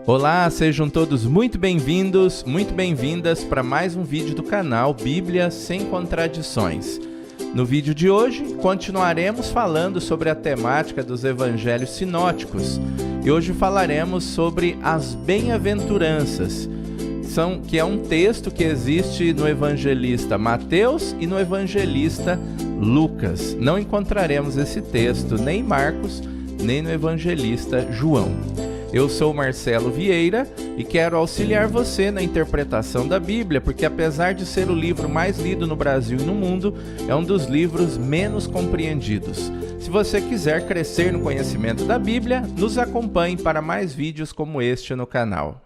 Olá, sejam todos muito bem-vindos, muito bem-vindas para mais um vídeo do canal Bíblia Sem Contradições. No vídeo de hoje, continuaremos falando sobre a temática dos evangelhos sinóticos e hoje falaremos sobre as bem-aventuranças, que é um texto que existe no evangelista Mateus e no evangelista Lucas. Não encontraremos esse texto nem em Marcos, nem no evangelista João. Eu sou Marcelo Vieira e quero auxiliar você na interpretação da Bíblia, porque apesar de ser o livro mais lido no Brasil e no mundo, é um dos livros menos compreendidos. Se você quiser crescer no conhecimento da Bíblia, nos acompanhe para mais vídeos como este no canal.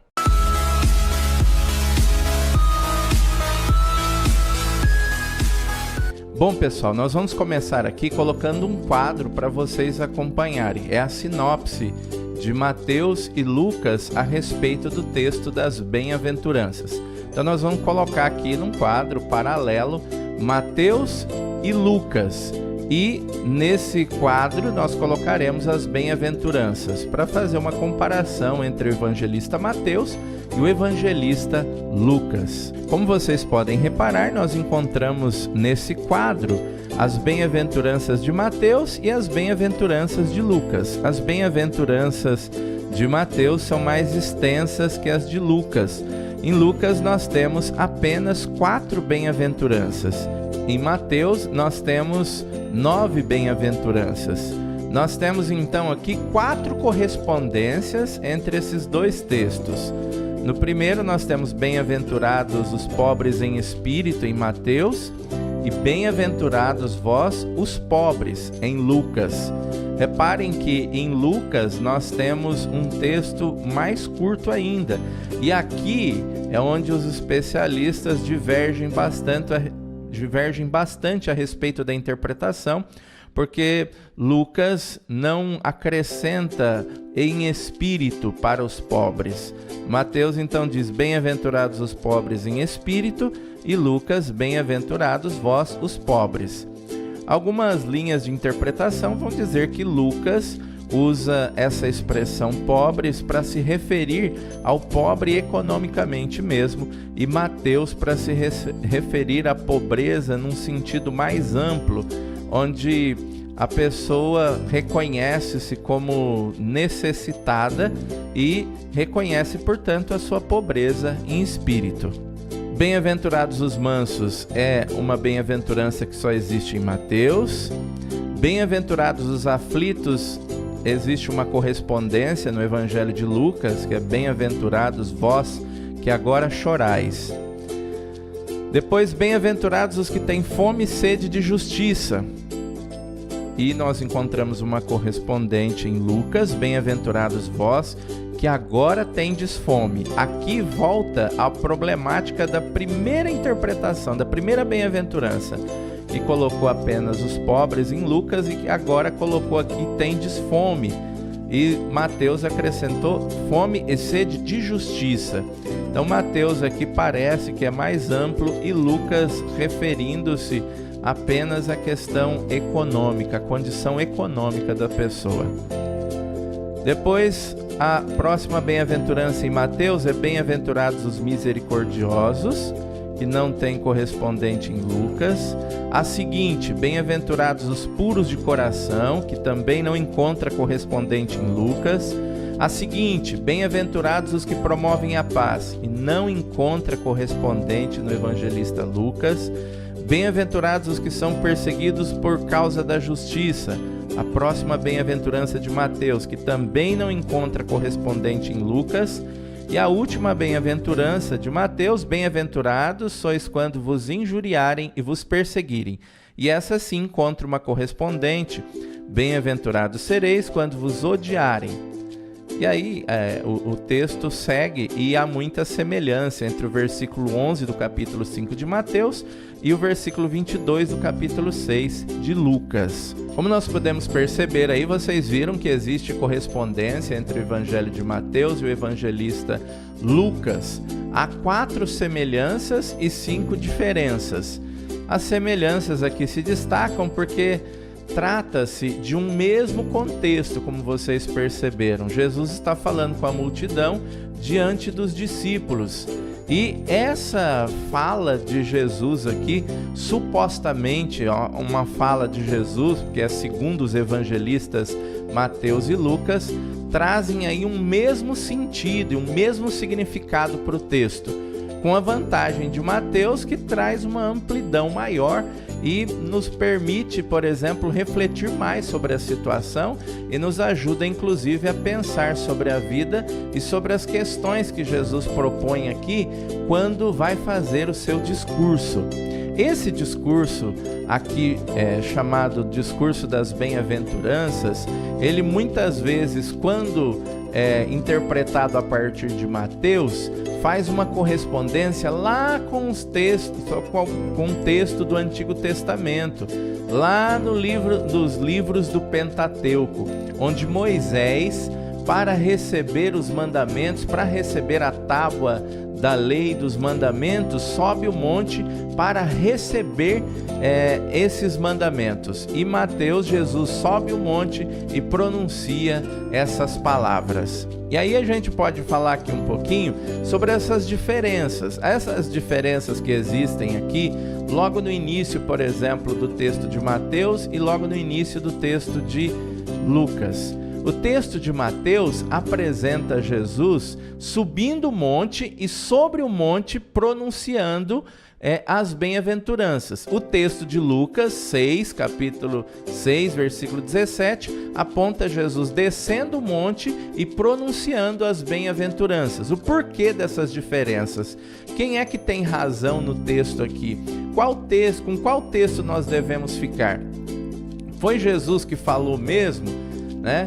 Bom, pessoal, nós vamos começar aqui colocando um quadro para vocês acompanharem. É a sinopse de Mateus e Lucas a respeito do texto das bem-aventuranças. Então nós vamos colocar aqui num quadro paralelo Mateus e Lucas. E nesse quadro nós colocaremos as bem-aventuranças para fazer uma comparação entre o evangelista Mateus e o evangelista Lucas. Como vocês podem reparar, nós encontramos nesse quadro as bem-aventuranças de Mateus e as bem-aventuranças de Lucas. As bem-aventuranças de Mateus são mais extensas que as de Lucas. Em Lucas nós temos apenas 4 bem-aventuranças. Em Mateus nós temos 9 bem-aventuranças. Nós temos então aqui 4 correspondências entre esses dois textos. No primeiro nós temos bem-aventurados os pobres em espírito em Mateus e bem-aventurados vós os pobres em Lucas. Reparem que em Lucas nós temos um texto mais curto ainda. E aqui é onde os especialistas divergem bastante a respeito da interpretação, porque Lucas não acrescenta em espírito para os pobres. Mateus então diz bem-aventurados os pobres em espírito e Lucas bem-aventurados vós os pobres. Algumas linhas de interpretação vão dizer que Lucas usa essa expressão pobres para se referir ao pobre economicamente mesmo e Mateus para se referir à pobreza num sentido mais amplo, onde a pessoa reconhece-se como necessitada e reconhece, portanto, a sua pobreza em espírito. Bem-aventurados os mansos é uma bem-aventurança que só existe em Mateus. Bem-aventurados os aflitos, existe uma correspondência no Evangelho de Lucas, que é bem-aventurados vós que agora chorais. Depois, bem-aventurados os que têm fome e sede de justiça. E nós encontramos uma correspondente em Lucas, bem-aventurados vós que agora tendes fome. Aqui volta a problemática da primeira interpretação, da primeira bem-aventurança, que colocou apenas os pobres em Lucas e que agora colocou aqui tendes fome. E Mateus acrescentou fome e sede de justiça. Então Mateus aqui parece que é mais amplo e Lucas referindo-se apenas à questão econômica, a condição econômica da pessoa. Depois, a próxima bem-aventurança em Mateus é bem-aventurados os misericordiosos, que não tem correspondente em Lucas. A seguinte, bem-aventurados os puros de coração, que também não encontra correspondente em Lucas. A seguinte, bem-aventurados os que promovem a paz, que não encontra correspondente no evangelista Lucas. Bem-aventurados os que são perseguidos por causa da justiça. A próxima bem-aventurança de Mateus, que também não encontra correspondente em Lucas. E a última bem-aventurança de Mateus, bem-aventurados sois quando vos injuriarem e vos perseguirem. E essa sim encontra uma correspondente, bem-aventurados sereis quando vos odiarem. E aí o texto segue e há muita semelhança entre o versículo 11 do capítulo 5 de Mateus e o versículo 22 do capítulo 6 de Lucas. Como nós podemos perceber aí, vocês viram que existe correspondência entre o evangelho de Mateus e o evangelista Lucas. Há 4 semelhanças e 5 diferenças. As semelhanças aqui se destacam porque trata-se de um mesmo contexto, como vocês perceberam. Jesus está falando com a multidão diante dos discípulos. E essa fala de Jesus aqui, supostamente uma fala de Jesus, que é segundo os evangelistas Mateus e Lucas, trazem aí um mesmo sentido e um mesmo significado para o texto, com a vantagem de Mateus, que traz uma amplidão maior e nos permite, por exemplo, refletir mais sobre a situação e nos ajuda, inclusive, a pensar sobre a vida e sobre as questões que Jesus propõe aqui quando vai fazer o seu discurso. Esse discurso aqui, chamado Discurso das Bem-aventuranças, ele muitas vezes, quando interpretado a partir de Mateus, faz uma correspondência lá com os textos, com o texto do Antigo Testamento, lá no dos livros do Pentateuco, onde Moisés, para receber os mandamentos, para receber a tábua da lei dos mandamentos, sobe o monte para receber esses mandamentos. E Mateus, Jesus sobe o monte e pronuncia essas palavras. E aí a gente pode falar aqui um pouquinho sobre essas diferenças que existem aqui, logo no início, por exemplo, do texto de Mateus e logo no início do texto de Lucas. O texto de Mateus apresenta Jesus subindo o monte e sobre o monte pronunciando as bem-aventuranças. O texto de Lucas 6, capítulo 6, versículo 17, aponta Jesus descendo o monte e pronunciando as bem-aventuranças. O porquê dessas diferenças? Quem é que tem razão no texto aqui? Com qual texto nós devemos ficar? Foi Jesus que falou mesmo, né?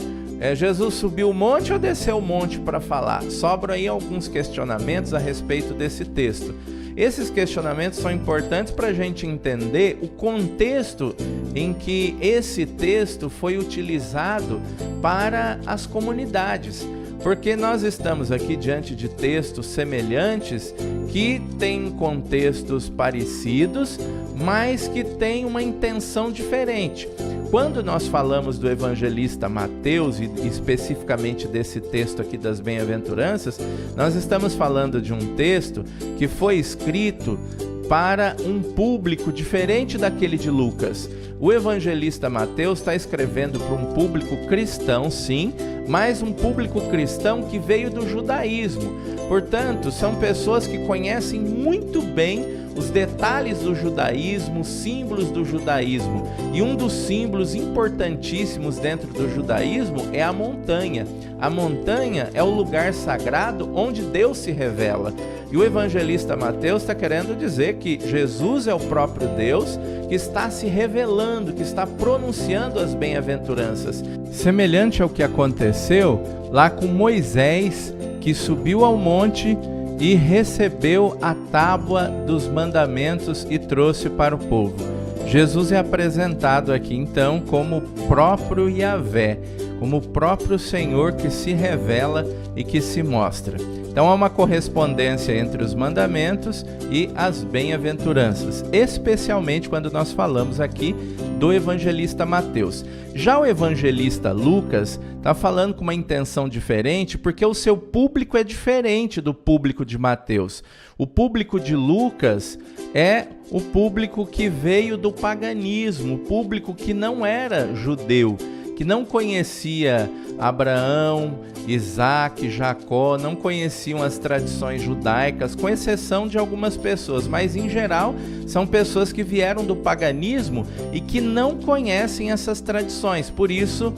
Jesus subiu o monte ou desceu o monte para falar? Sobram aí alguns questionamentos a respeito desse texto. Esses questionamentos são importantes para a gente entender o contexto em que esse texto foi utilizado para as comunidades. Porque nós estamos aqui diante de textos semelhantes que têm contextos parecidos, mas que têm uma intenção diferente. Quando nós falamos do evangelista Mateus, e especificamente desse texto aqui das bem-aventuranças, nós estamos falando de um texto que foi escrito para um público diferente daquele de Lucas. O evangelista Mateus está escrevendo para um público cristão, sim, mas um público cristão que veio do judaísmo. Portanto, são pessoas que conhecem muito bem os detalhes do judaísmo, os símbolos do judaísmo. E um dos símbolos importantíssimos dentro do judaísmo é a montanha. A montanha é o lugar sagrado onde Deus se revela. E o evangelista Mateus está querendo dizer que Jesus é o próprio Deus que está se revelando, que está pronunciando as bem-aventuranças. Semelhante ao que aconteceu lá com Moisés, que subiu ao monte e recebeu a tábua dos mandamentos e trouxe para o povo. Jesus é apresentado aqui então como o próprio Yahvé, como o próprio Senhor que se revela e que se mostra. Então há uma correspondência entre os mandamentos e as bem-aventuranças, especialmente quando nós falamos aqui do evangelista Mateus. Já o evangelista Lucas está falando com uma intenção diferente, porque o seu público é diferente do público de Mateus. O público de Lucas é o público que veio do paganismo, o público que não era judeu, que não conhecia Abraão, Isaac, Jacó, não conheciam as tradições judaicas, com exceção de algumas pessoas, mas em geral são pessoas que vieram do paganismo e que não conhecem essas tradições. Por isso,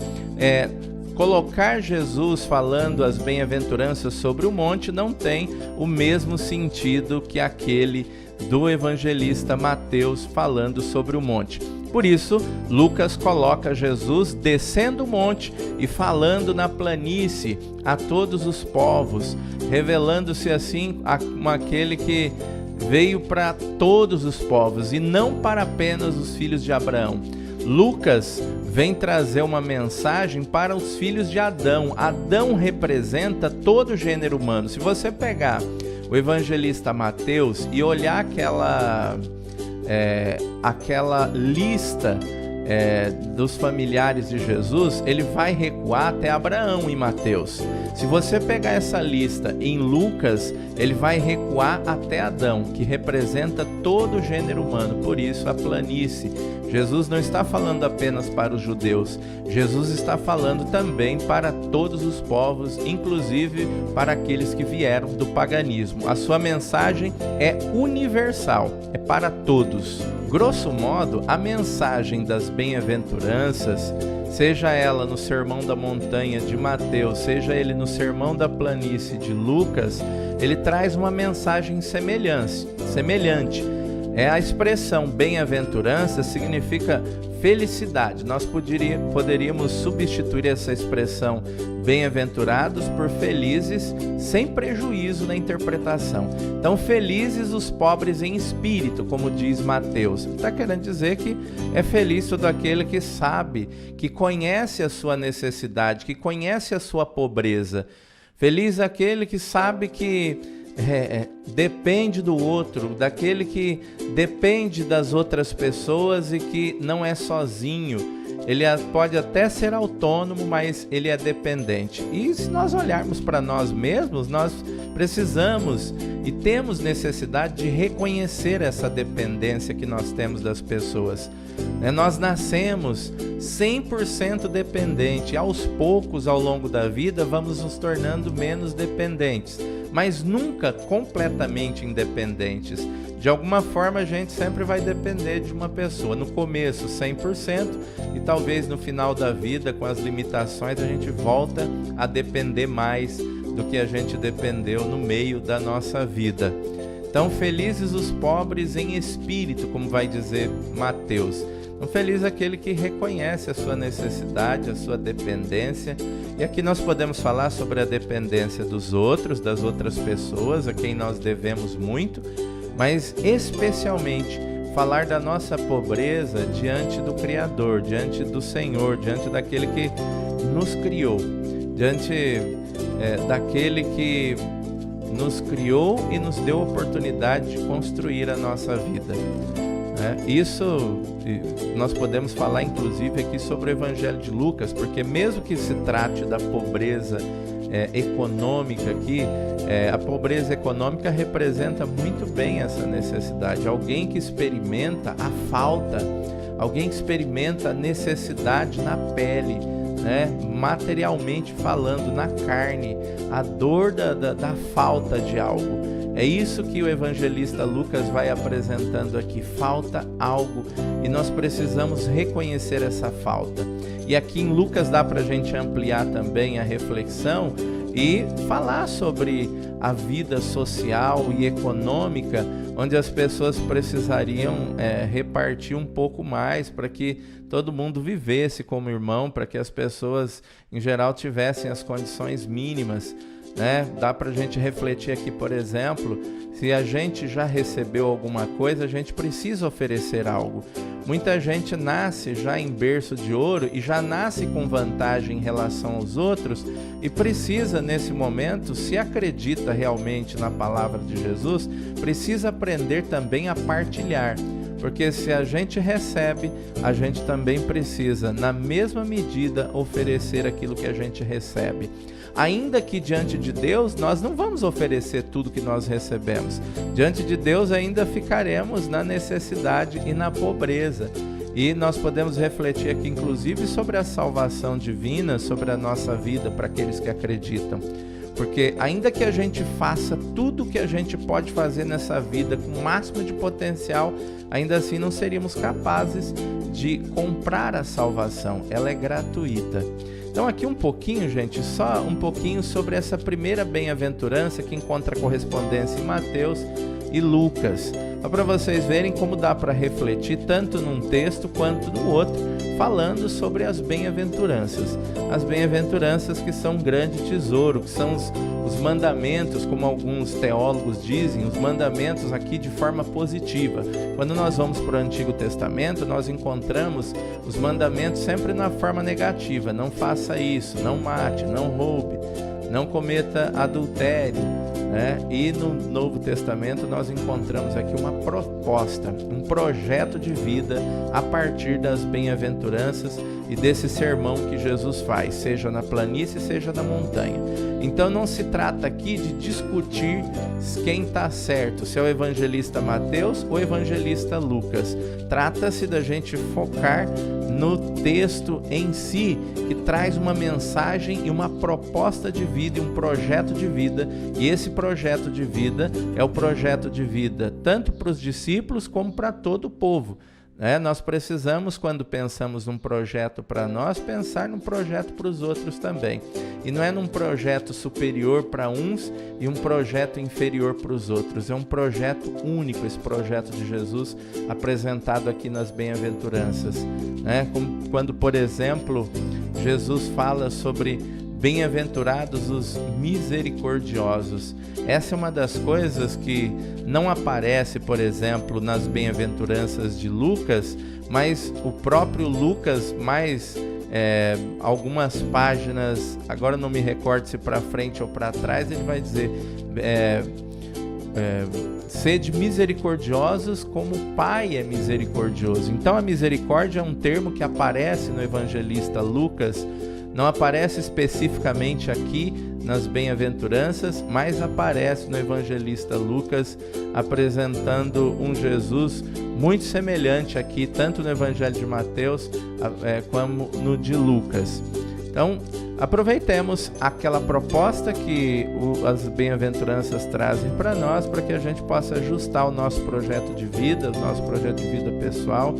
colocar Jesus falando as bem-aventuranças sobre o monte não tem o mesmo sentido que aquele do evangelista Mateus falando sobre o monte. Por isso, Lucas coloca Jesus descendo o monte e falando na planície a todos os povos, revelando-se assim como aquele que veio para todos os povos e não para apenas os filhos de Abraão. Lucas vem trazer uma mensagem para os filhos de Adão. Adão representa todo o gênero humano. Se você pegar o evangelista Mateus e olhar aquela lista dos familiares de Jesus, ele vai recuar até Abraão em Mateus. Se você pegar essa lista em Lucas, ele vai recuar até Adão, que representa todo o gênero humano, por isso a planície. Jesus não está falando apenas para os judeus, Jesus está falando também para todos os povos, inclusive para aqueles que vieram do paganismo. A sua mensagem é universal, é para todos. Grosso modo, a mensagem das bem-aventuranças, seja ela no Sermão da Montanha de Mateus, seja ele no Sermão da Planície de Lucas, ele traz uma mensagem semelhante. A expressão bem-aventurança significa felicidade. Nós poderíamos substituir essa expressão bem-aventurados por felizes, sem prejuízo na interpretação. Então, felizes os pobres em espírito, como diz Mateus. Está querendo dizer que é feliz todo aquele que sabe, que conhece a sua necessidade, que conhece a sua pobreza. Feliz aquele que sabe que depende do outro, daquele que depende das outras pessoas e que não é sozinho. Ele pode até ser autônomo, mas ele é dependente. E se nós olharmos para nós mesmos, nós precisamos e temos necessidade de reconhecer essa dependência que nós temos das pessoas. Nós nascemos 100% dependente. Aos poucos, ao longo da vida, vamos nos tornando menos dependentes, mas nunca completamente independentes. De alguma forma, a gente sempre vai depender de uma pessoa. No começo, 100%, e talvez no final da vida, com as limitações, a gente volta a depender mais do que a gente dependeu no meio da nossa vida. Então, felizes os pobres em espírito, como vai dizer Mateus. Então, feliz aquele que reconhece a sua necessidade, a sua dependência. E aqui nós podemos falar sobre a dependência dos outros, das outras pessoas, a quem nós devemos muito, mas especialmente falar da nossa pobreza diante do Criador, diante do Senhor, diante daquele que nos criou, diante daquele que nos criou e nos deu a oportunidade de construir a nossa vida. Isso nós podemos falar inclusive aqui sobre o Evangelho de Lucas, porque mesmo que se trate da pobreza econômica aqui, a pobreza econômica representa muito bem essa necessidade. Alguém que experimenta a falta, alguém que experimenta a necessidade na pele, materialmente falando, na carne, a dor da falta de algo. É isso que o evangelista Lucas vai apresentando aqui. Falta algo e nós precisamos reconhecer essa falta. E aqui em Lucas dá para a gente ampliar também a reflexão e falar sobre a vida social e econômica, onde as pessoas precisariam repartir um pouco mais para que todo mundo vivesse como irmão, para que as pessoas em geral tivessem as condições mínimas. Dá para a gente refletir aqui, por exemplo, se a gente já recebeu alguma coisa, a gente precisa oferecer algo. Muita gente nasce já em berço de ouro e já nasce com vantagem em relação aos outros e precisa, nesse momento, se acredita realmente na palavra de Jesus, precisa aprender também a partilhar. Porque se a gente recebe, a gente também precisa, na mesma medida, oferecer aquilo que a gente recebe. Ainda que diante de Deus, nós não vamos oferecer tudo que nós recebemos. Diante de Deus ainda ficaremos na necessidade e na pobreza. E nós podemos refletir aqui, inclusive, sobre a salvação divina, sobre a nossa vida para aqueles que acreditam. Porque ainda que a gente faça tudo o que a gente pode fazer nessa vida com o máximo de potencial, ainda assim não seríamos capazes de comprar a salvação. Ela é gratuita. Então aqui um pouquinho, gente, só um pouquinho sobre essa primeira bem-aventurança que encontra correspondência em Mateus e Lucas. Só para vocês verem como dá para refletir tanto num texto quanto no outro, falando sobre as bem-aventuranças. As bem-aventuranças que são um grande tesouro, que são os mandamentos, como alguns teólogos dizem, os mandamentos aqui de forma positiva. Quando nós vamos para o Antigo Testamento, nós encontramos os mandamentos sempre na forma negativa. Não faça isso, não mate, não roube, não cometa adultério, né? E no Novo Testamento nós encontramos aqui uma proposta, um projeto de vida a partir das bem-aventuranças e desse sermão que Jesus faz, seja na planície, seja na montanha. Então não se trata aqui de discutir quem está certo, se é o evangelista Mateus ou o evangelista Lucas. Trata-se da gente focar no texto em si, que traz uma mensagem e uma proposta de vida e um projeto de vida, e esse projeto de vida é o projeto de vida tanto para os discípulos como para todo o povo. Nós precisamos, quando pensamos num projeto para nós, pensar num projeto para os outros também. E não é num projeto superior para uns e um projeto inferior para os outros. É um projeto único, esse projeto de Jesus apresentado aqui nas bem-aventuranças. Como quando, por exemplo, Jesus fala sobre bem-aventurados os misericordiosos. Essa é uma das coisas que não aparece, por exemplo, nas bem-aventuranças de Lucas, mas o próprio Lucas, mais algumas páginas, agora não me recordo se para frente ou para trás, ele vai dizer: sede misericordiosos como o Pai é misericordioso. Então a misericórdia é um termo que aparece no evangelista Lucas, não aparece especificamente aqui nas bem-aventuranças, mas aparece no evangelista Lucas, apresentando um Jesus muito semelhante aqui, tanto no evangelho de Mateus como no de Lucas. Então, aproveitemos aquela proposta que as bem-aventuranças trazem para nós, para que a gente possa ajustar o nosso projeto de vida, o nosso projeto de vida pessoal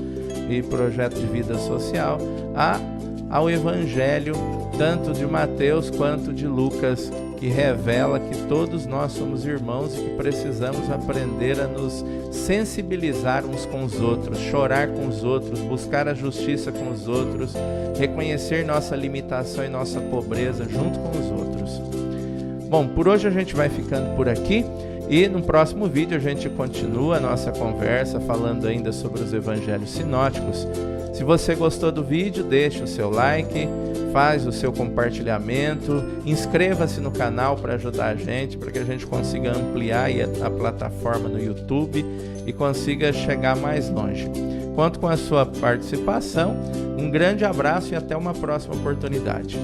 e projeto de vida social ao evangelho tanto de Mateus quanto de Lucas, que revela que todos nós somos irmãos e que precisamos aprender a nos sensibilizar uns com os outros, chorar com os outros, buscar a justiça com os outros, reconhecer nossa limitação e nossa pobreza junto com os outros. Bom, por hoje a gente vai ficando por aqui. E no próximo vídeo a gente continua a nossa conversa falando ainda sobre os evangelhos sinóticos. Se você gostou do vídeo, deixe o seu like, faz o seu compartilhamento, inscreva-se no canal para ajudar a gente, para que a gente consiga ampliar a plataforma no YouTube e consiga chegar mais longe. Conto com a sua participação, um grande abraço e até uma próxima oportunidade.